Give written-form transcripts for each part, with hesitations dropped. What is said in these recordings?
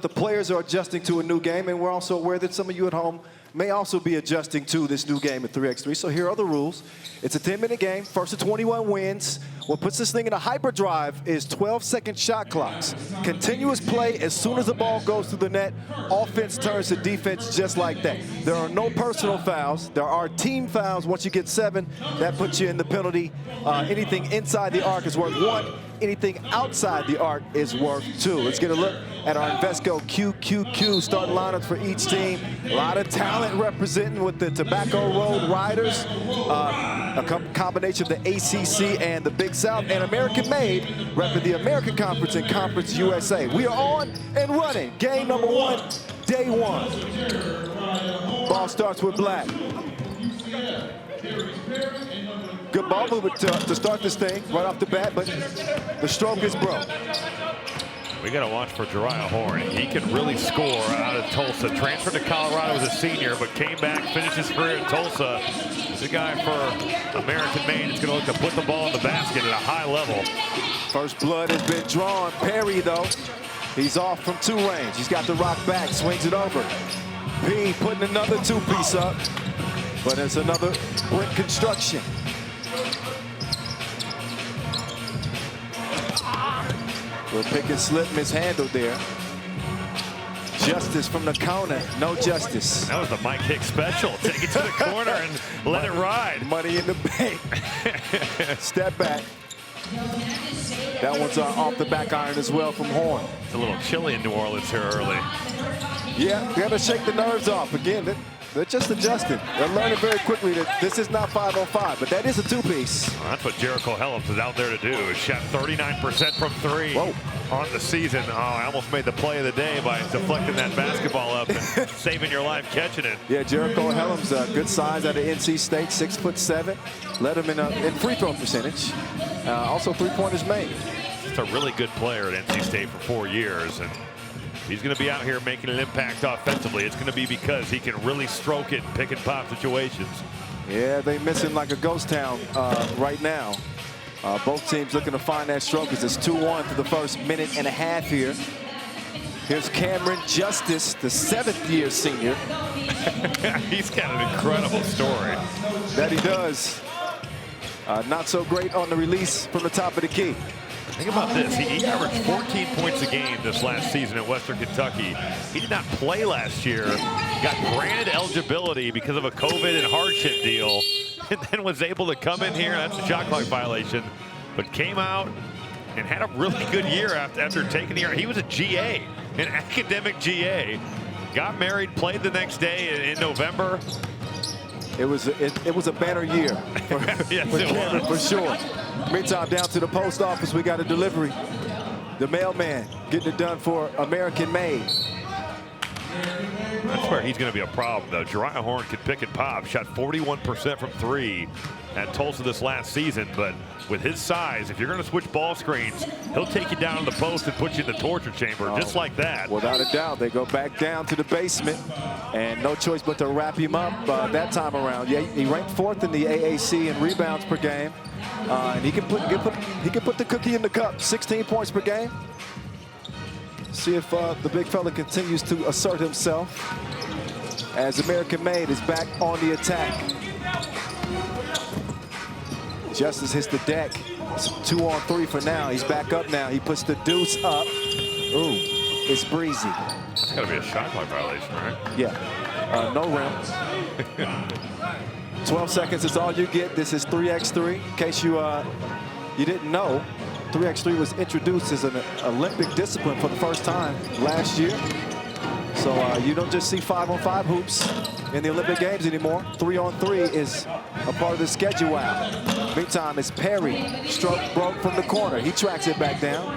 the players are adjusting to a new game, and we're also aware that some of you at home may also be adjusting to this new game at 3x3. So here are the rules. It's a 10-minute game. First to 21 wins. What puts this thing in a hyperdrive is 12-second shot clocks. Continuous play as soon as the ball goes through the net. Offense turns to defense just like that. There are no personal fouls. There are team fouls. Once you get 7, that puts you in the penalty. Anything inside the arc is worth 1. Anything outside the arc is worth 2. Let's get a look at our Invesco QQQ starting lineups for each team. A lot of talent representing with the Tobacco Road Riders. A combination of the ACC and the Big South, and American Made repping the American Conference and Conference USA. We are on and running. Game number 1, day 1. Ball starts with Black. Good ball movement to start this thing right off the bat, but the stroke is broke. We got to watch for Jeriah Horn. He can really score out of Tulsa. Transferred to Colorado as a senior, but came back, finished his career in Tulsa. He's a guy for American Made. It's going to look to put the ball in the basket at a high level. First blood has been drawn. Perry, though, he's off from 2 range. He's got the rock back, swings it over. P putting another 2-piece up, but it's another brick construction. Little pick and slip mishandled there. Justice from the corner, no justice. That was the Mike Hicks special. Take it to the corner and let it ride. Money in the bank. Step back. That one's off the back iron as well from Horn. It's a little chilly in New Orleans here early. Yeah, we got to shake the nerves off. Again, they're just adjusting. They're learning very quickly that this is not 5-on-5, but that is a 2-piece. Well, that's what Jericho Helms is out there to do. He shot 39% from 3 on the season. Oh, I almost made the play of the day by deflecting that basketball up and saving your life catching it. Yeah, Jericho Helms, good size out of NC State, 6'7". Led him in free throw percentage. Also 3-pointers made. He's a really good player at NC State for 4 years, and he's going to be out here making an impact offensively. It's going to be because he can really stroke it in pick and pop situations. Yeah, they missing like a ghost town right now. Both teams looking to find that stroke as it's 2-1 for the first minute and a half here. Here's Cameron Justice, the 7th-year senior. He's got an incredible story. That he does. Not so great on the release from the top of the key. Think about this. He averaged 14 points a game this last season at Western Kentucky. He did not play last year. Got granted eligibility because of a COVID and hardship deal, and then was able to come in here. That's a shot clock violation, but came out and had a really good year after taking the year. He was a GA, an academic GA. Got married, played the next day in November. It was a banner year for, yes, for Cameron, for sure. Meantime, down to the post office, we got a delivery. The mailman getting it done for American Made. That's where he's going to be a problem, though. Jeriah Horn could pick and pop. Shot 41% from 3 at Tulsa this last season, but with his size, if you're going to switch ball screens, he'll take you down on the post and put you in the torture chamber, just like that. Without a doubt, they go back down to the basement, and no choice but to wrap him up that time around. Yeah, he ranked 4th in the AAC in rebounds per game, and he can put the cookie in the cup. 16 points per game. See if the big fella continues to assert himself as American Made is back on the attack. Justice hits the deck. It's 2-on-3 for now. He's back up now. He puts the deuce up. Ooh, it's breezy. That's got to be a shot clock violation, right? Yeah, no rim. 12 seconds is all you get. This is 3x3. In case you didn't know, 3x3 was introduced as an Olympic discipline for the first time last year. So you don't just see 5-on-5 hoops in the Olympic Games anymore. 3-on-3 is a part of the schedule out. Meantime, it's Perry. Stroke broke from the corner. He tracks it back down.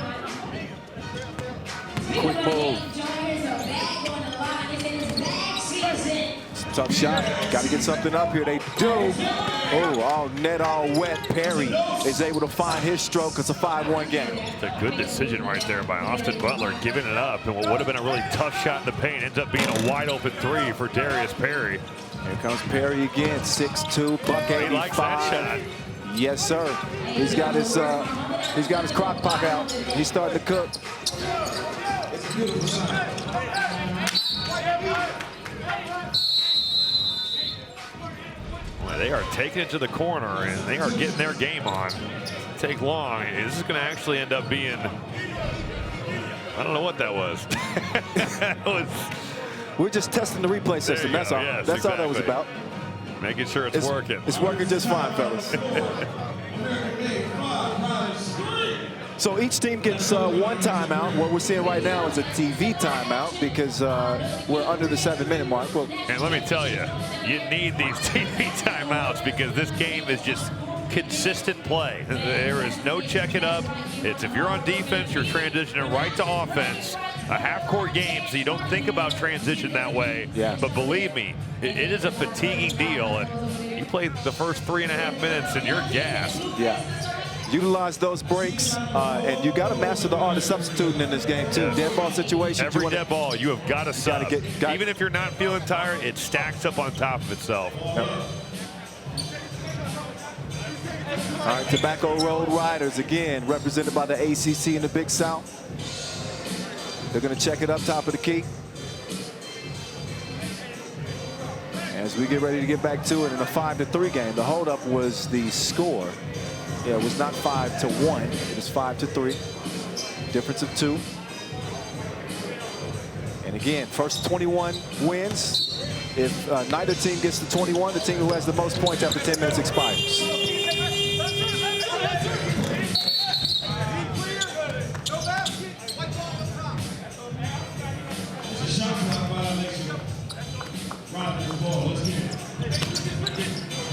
Quick move. Tough shot. Got to get something up here. They do. Oh, all net, all wet. Perry is able to find his stroke. It's a 5-1 game. It's a good decision right there by Austin Butler, giving it up. And what would have been a really tough shot in the paint ends up being a wide open 3 for Darius Perry. Here comes Perry again. 6'2", buck 85. He likes that shot. Yes, sir. He's got his crock pot out. He's starting to cook. taking it to the corner, and they are getting their game on. Take long. This is going to actually end up being, I don't know what that was. That was, we're just testing the replay system. That's all. Yes, that's exactly. all that was about. Making sure it's working. It's working just fine, fellas. So each team gets one timeout. What we're seeing right now is a TV timeout because we're under the 7-minute mark. Well, and let me tell you, you need these TV timeouts because this game is just consistent play. There is no check it up. It's if you're on defense, you're transitioning right to offense. A half-court game, so you don't think about transition that way. Yeah. But believe me, it is a fatiguing deal. And you play the first 3.5 minutes and you're gassed. Yeah. Utilize those breaks, and you got to master the art of substituting in this game too. Yes. Dead ball situations. Every dead ball, you have got to sub. Even if you're not feeling tired, it stacks up on top of itself. Yep. All right, Tobacco Road Riders again, represented by the ACC in the Big South. They're going to check it up top of the key. As we get ready to get back to it in a 5-3 game, the holdup was the score. Yeah, it was not 5-1. It was 5-3. Difference of 2. And again, first 21 wins. If neither team gets to 21, the team who has the most points after 10 minutes expires.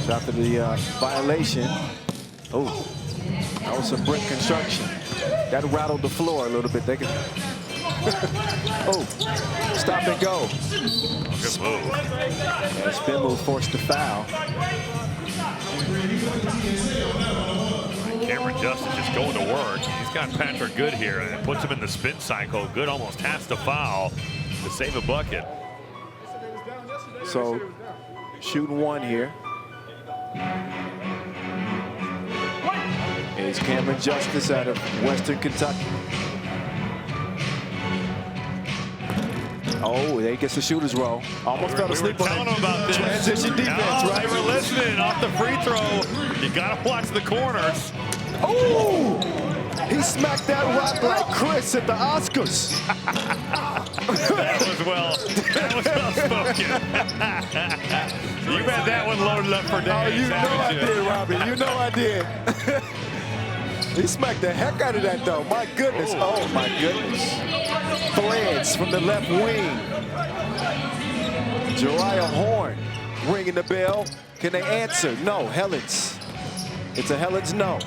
Shot for the violation. Oh, that was some brick construction. That rattled the floor a little bit. They could. Oh, stop and go. Good move. Yeah, spin move forced the foul. Cameron Justice just going to work. He's got Patrick Good here, and it puts him in the spin cycle. Good almost has to foul to save a bucket. So, shooting one here is Cameron Justice out of Western Kentucky. Oh, there he gets the shooter's roll. Almost fell asleep on telling him about this. Transition defense, right? They were listening off the free throw. You got to watch the corners. Oh! He smacked that rock like Chris at the Oscars. That was well spoken. You had that one loaded up for days. Oh, you know I did, Robbie. You know I did. He smacked the heck out of that, though. My goodness. Oh, my goodness. Threads from the left wing. Jariah Horn ringing the bell. Can they answer? No. Helens. It's a Helens no.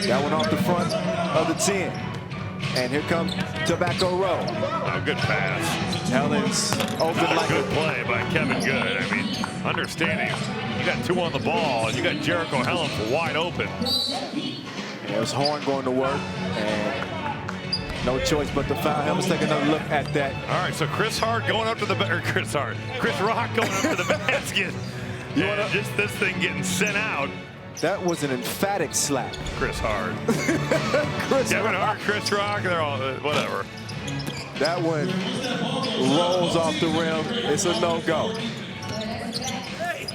That one off the front of the 10. And here comes Tobacco Road. Oh, good pass. Helens open like good play by Kevin Good. I mean, understanding you got 2 on the ball and you got Jericho Helens wide open. There's Horn going to work, and no choice but to foul him. Let's take another look at that. All right, so Chris Rock going up to the Chris Rock going up to the basket. Yeah, just this thing getting sent out. That was an emphatic slap. Chris Hart. Kevin Hart, Chris Rock, they're all whatever. That one rolls off the rim. It's a no-go.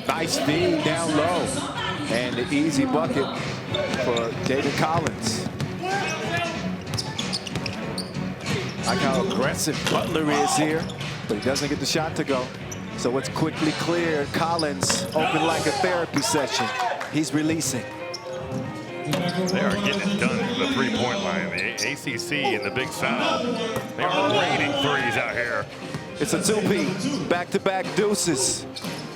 Nice feed down low. And the easy bucket for David Collins. Like how aggressive Butler is here, but he doesn't get the shot to go. So it's quickly cleared. Collins open like a therapy session. He's releasing. They are getting it done from the three-point line. The ACC and the Big South, they are raining threes out here. It's a two-peat, back-to-back deuces.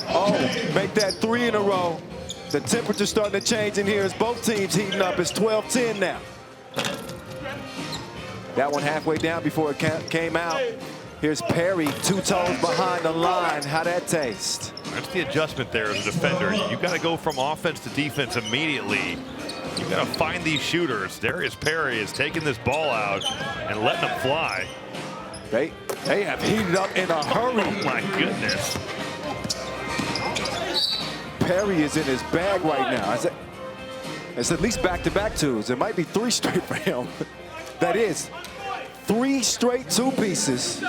Oh, make that 3 in a row. The temperature's starting to change in here as both teams heating up. It's 12-10 now. That one halfway down before it came out. Here's Perry, 2 toes behind the line. How'd that taste? That's the adjustment there as a defender. You've got to go from offense to defense immediately. You've got to find these shooters. Darius Perry is taking this ball out and letting them fly. They have heated up in a hurry. Oh, my goodness. Perry is in his bag right now. It's at least back-to-back twos. It might be 3 straight for him. That is 3 straight 2 pieces.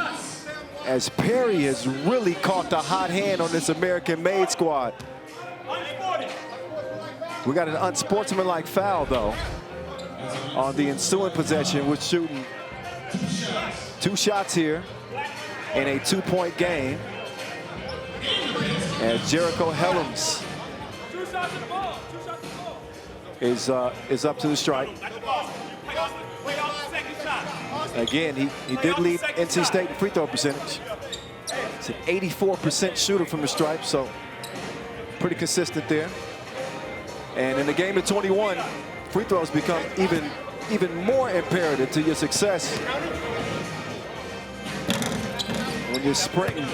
as Perry has really caught the hot hand on this American-made squad. We got an unsportsmanlike foul, though, on the ensuing possession. We're shooting 2 shots here in a 2-point game. As Jericho Helms is up to the strike. Again, he did lead NC State in free throw percentage. He's an 84% shooter from the stripe, so pretty consistent there. And in the game of 21, free throws become even more imperative to your success. When you're sprinting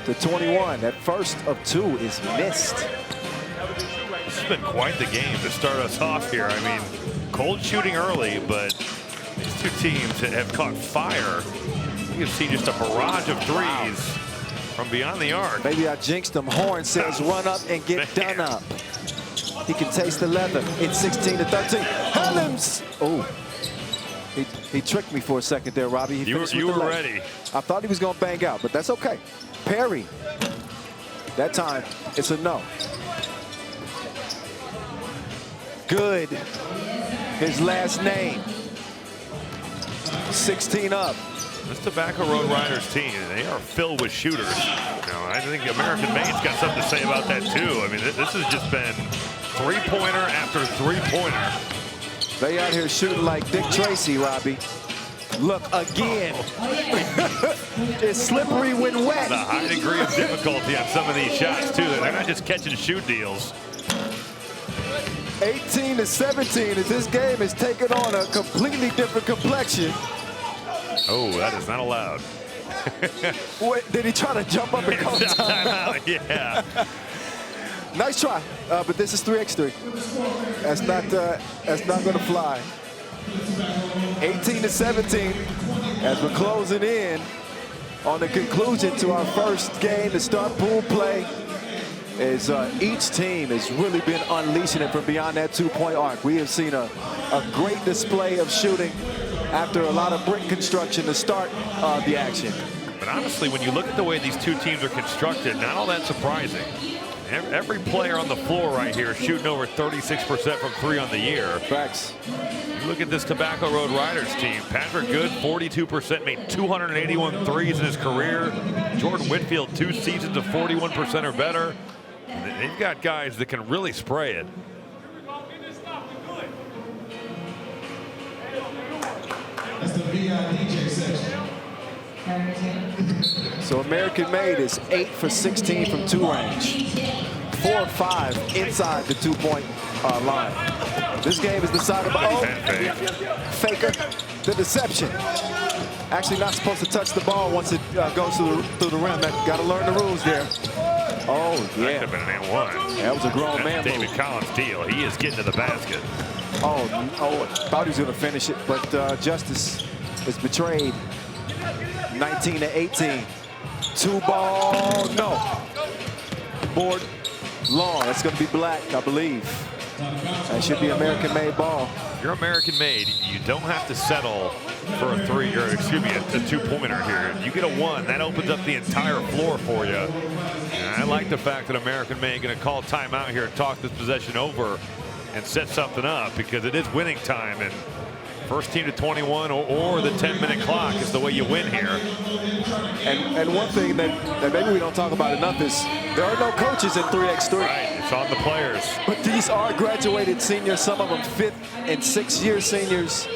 to 21, that first of 2 is missed. This has been quite the game to start us off here. I mean, cold shooting early, but these 2 teams have caught fire. You can see just a barrage of threes from beyond the arc. Maybe I jinxed him. Horn says run up and get done up. He can taste the leather. It's 16-13. Helms! Oh, he tricked me for a second there, Robbie. You were ready. I thought he was going to bang out, but that's okay. Perry. That time, it's a no. Good. His last name. 16 up. This Tobacco Road Riders team, they are filled with shooters. I think American Made's got something to say about that too. I mean, this has just been three-pointer after three-pointer. They out here shooting like Dick Tracy, Robbie. Look again. It's slippery when wet. The high degree of difficulty on some of these shots too. They're not just catching shoot deals. 18-17 as this game is taking on a completely different complexion. Oh, that is not allowed. Wait, did he try to jump up and call timeout? Yeah. Nice try, but this is 3x3. That's not going to fly. 18-17 as we're closing in on the conclusion to our first game to start pool play. As each team has really been unleashing it from beyond that 2-point arc. We have seen a great display of shooting after a lot of brick construction to start the action. But honestly, when you look at the way these 2 teams are constructed, not all that surprising. Every player on the floor right here is shooting over 36% from 3 on the year. Facts. You look at this Tobacco Road Riders team. Patrick Good, 42%, made 281 threes in his career. Jordan Whitfield, 2 seasons of 41% or better. And they've got guys that can really spray it. That's the VI section. So American Made is 8 for 16 from 2 range. 4 of 5 inside the 2-point line. This game is decided by Faker, the deception. Actually not supposed to touch the ball once it goes through the rim. Got to learn the rules there. Oh, yeah. That could have been an and 1. That was a grown man David move. Collins' deal. He is getting to the basket. Oh, thought he was going to finish it, but Justice is betrayed. 19-18. 2-ball, no. Board long. That's going to be black, I believe. That should be American-made ball. If you're American-made, you don't have to settle for a 3, or excuse me, a 2-pointer here. You get a 1, that opens up the entire floor for you. And I like the fact that American-made going to call timeout here and talk this possession over and set something up, because it is winning time, and first team to 21 or the 10-minute clock is the way you win here. And one thing that maybe we don't talk about enough is there are no coaches in 3x3. Right, it's on the players. But these are graduated seniors, some of them 5th and 6th year seniors.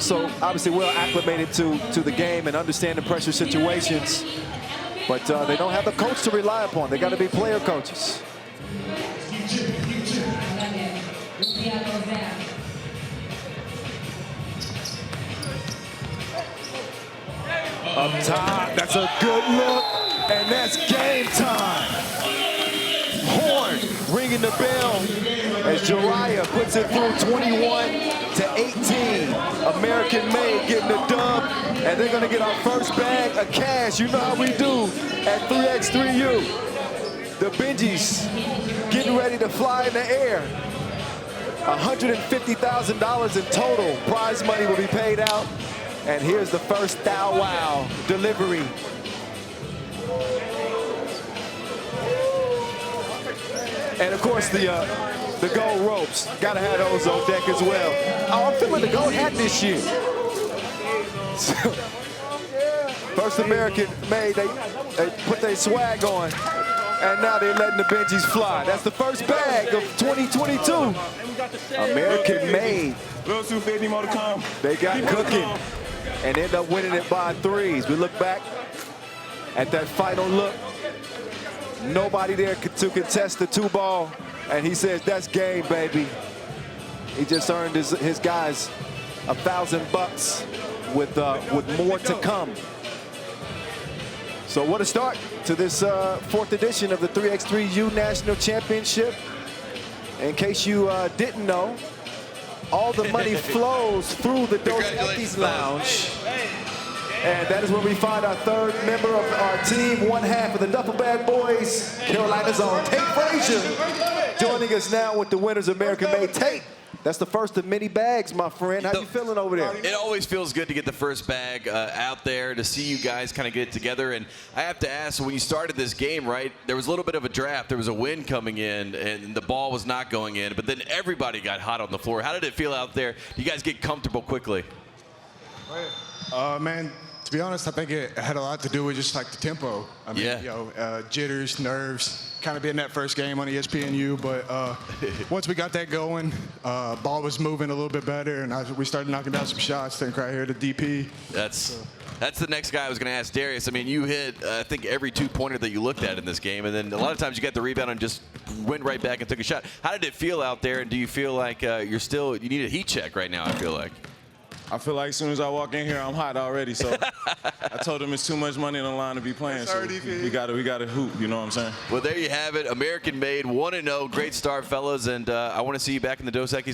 So obviously well acclimated to the game and understand the pressure situations. But they don't have a coach to rely upon. They got to be player coaches. Up top, that's a good look, and that's game time. Horn ringing the bell as Jariah puts it through 21-18. American Made getting the dub, and they're gonna get our first bag of cash. You know how we do at 3x3U. The Benjis getting ready to fly in the air. $150,000 in total prize money will be paid out. And here's the first Thou Wow delivery And of course, the gold ropes. Gotta have those on deck as well. Oh, I'm feeling the gold hat this year. First American made, they put their swag on, and now they're letting the Benjis fly. That's the first bag of 2022. American made. They got cooking and end up winning it by threes. We look back at that final look. Nobody there to contest the 2-ball, and he says, that's game, baby. He just earned his guys $1,000 with more to come. So what a start to this 4th edition of the 3x3U National Championship. In case you didn't know, all the money flows through the Dos Equis Lounge. And that is where we find our 3rd member of our team, one half of the Duffel Bag Boys, Carolina's own Tate Frazier, joining us now with the winners American made. Tate, that's the first of many bags, my friend. How you feeling over there? It always feels good to get the first bag out there, to see you guys kind of get it together. And I have to ask, when you started this game, right, there was a little bit of a draft. There was a wind coming in, and the ball was not going in. But then everybody got hot on the floor. How did it feel out there? You guys get comfortable quickly? Man, to be honest, I think it had a lot to do with just like the tempo. I mean, jitters, nerves, kind of being that first game on ESPNU. But once we got that going, ball was moving a little bit better, and we started knocking down some shots. I think right here, the DP. That's the next guy I was going to ask, Darius. I mean, you hit, I think, every 2-pointer that you looked at in this game, and then a lot of times you got the rebound and just went right back and took a shot. How did it feel out there, and do you feel like you need a heat check right now, I feel like? I feel like as soon as I walk in here, I'm hot already. So I told him it's too much money in the line to be playing. So we got to hoop. You know what I'm saying? Well, there you have it. American made 1-0. Great start, fellas. And I want to see you back in the Dos Equis